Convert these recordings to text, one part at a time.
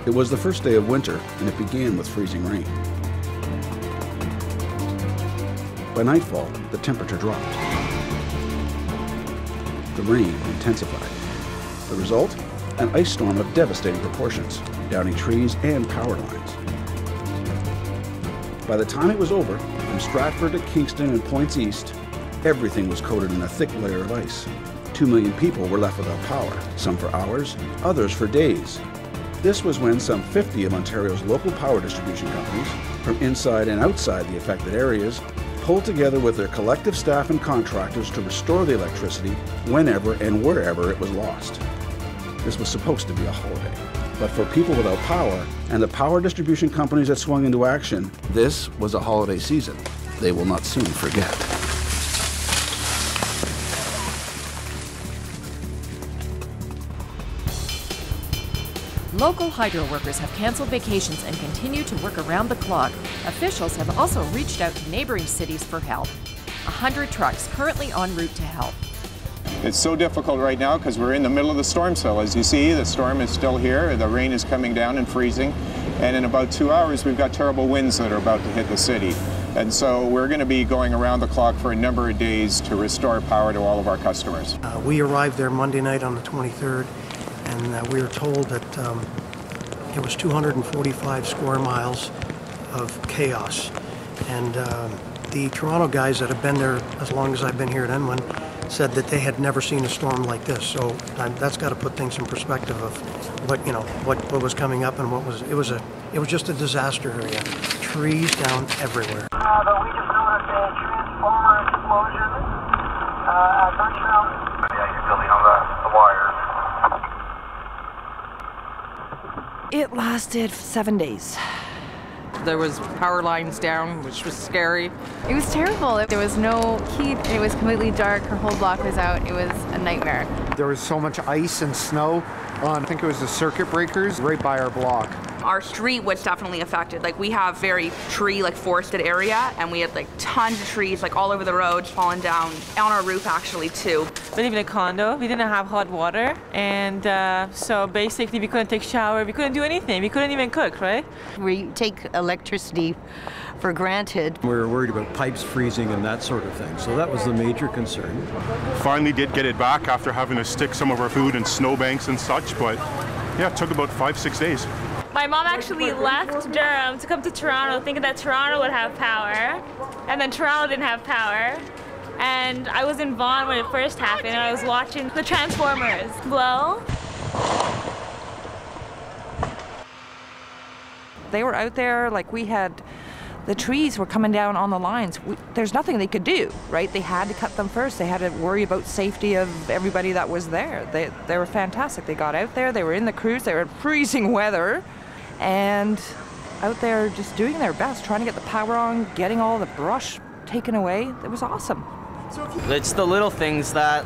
It was the first day of winter, and it began with freezing rain. By nightfall, the temperature dropped. The rain intensified. The result? An ice storm of devastating proportions, downing trees and power lines. By the time it was over, from Stratford to Kingston and points east, everything was coated in a thick layer of ice. 2 million people were left without power, some for hours, others for days. This was when some 50 of Ontario's local power distribution companies, from inside and outside the affected areas, pulled together with their collective staff and contractors to restore the electricity whenever and wherever it was lost. This was supposed to be a holiday. But for people without power and the power distribution companies that swung into action, this was a holiday season they will not soon forget. Local hydro workers have canceled vacations and continue to work around the clock. Officials have also reached out to neighboring cities for help. 100 trucks currently en route to help. It's so difficult right now because we're in the middle of the storm cell. As you see, the storm is still here. The rain is coming down and freezing. And in about 2 hours, we've got terrible winds that are about to hit the city. And so we're going to be going around the clock for a number of days to restore power to all of our customers. We arrived there Monday night on the 23rd, and we were told that it was 245 square miles of chaos. And the Toronto guys that have been there as long as I've been here at Enwyn said that they had never seen a storm like this. So that's got to put things in perspective of what was coming up and what was it was just a disaster area. Trees down everywhere. We just noticed a transformer explosion at Birchmount. Yeah, you're building on the wires. It lasted 7 days. There was power lines down, which was scary. It was terrible. There was no heat. It was completely dark. Her whole block was out. It was a nightmare. There was so much ice and snow on, I think it was the circuit breakers right by our block. Our street was definitely affected. Like, we have very tree, forested area, and we had tons of trees all over the road falling down on our roof actually too. We live in a condo. We didn't have hot water, and so basically we couldn't take shower. We couldn't do anything. We couldn't even cook, right? We take electricity for granted. We were worried about pipes freezing and that sort of thing, so that was the major concern. Finally did get it back after having to stick some of our food in snowbanks and such, but yeah, it took about 5-6 days. My mom actually left Durham to come to Toronto thinking that Toronto would have power, and then Toronto didn't have power. And I was in Vaughan when it first happened, and I was watching the transformers blow. They were out there, the trees were coming down on the lines. There's nothing they could do, right? They had to cut them first. They had to worry about safety of everybody that was there. They were fantastic. They got out there, they were in the crews, they were in freezing weather, and out there just doing their best, trying to get the power on, getting all the brush taken away. It was awesome. It's the little things that,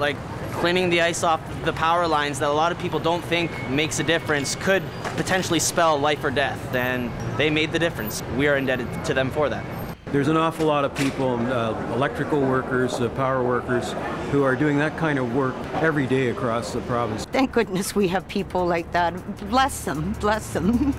cleaning the ice off the power lines, that a lot of people don't think makes a difference, could potentially spell life or death, and they made the difference. We are indebted to them for that. There's an awful lot of people, electrical workers, power workers, who are doing that kind of work every day across the province. Thank goodness we have people like that. Bless them, bless them.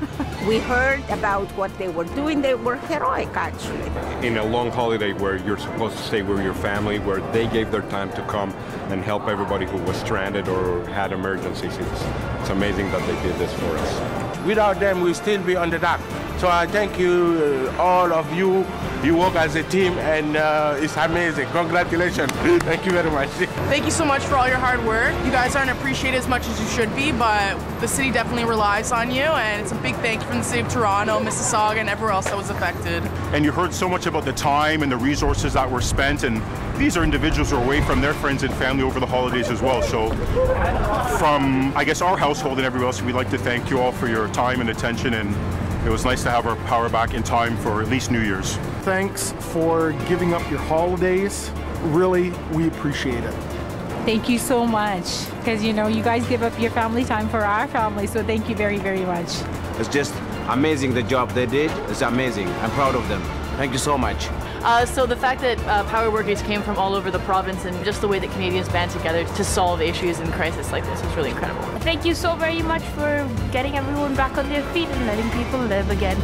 We heard about what they were doing. They were heroic, actually. In a long holiday where you're supposed to stay with your family, where they gave their time to come and help everybody who was stranded or had emergencies, it's amazing that they did this for us. Without them, we'll still be on the dock. So I thank you, all of you. You work as a team, and it's amazing. Congratulations. Thank you very much. Thank you so much for all your hard work. You guys aren't appreciated as much as you should be, but the city definitely relies on you, and it's a big thank you from the city of Toronto, Mississauga, and everywhere else that was affected. And you heard so much about the time and the resources that were spent, and these are individuals who are away from their friends and family over the holidays as well. So from, I guess, our household and everyone else, we'd like to thank you all for your time and attention, and it was nice to have our power back in time for at least New Year's. Thanks for giving up your holidays. Really, we appreciate it. Thank you so much, because you guys give up your family time for our family, so thank you very, very much. It's just amazing the job they did. It's amazing. I'm proud of them. Thank you so much. So the fact that power workers came from all over the province and just the way that Canadians band together to solve issues in crisis like this was really incredible. Thank you so very much for getting everyone back on their feet and letting people live again.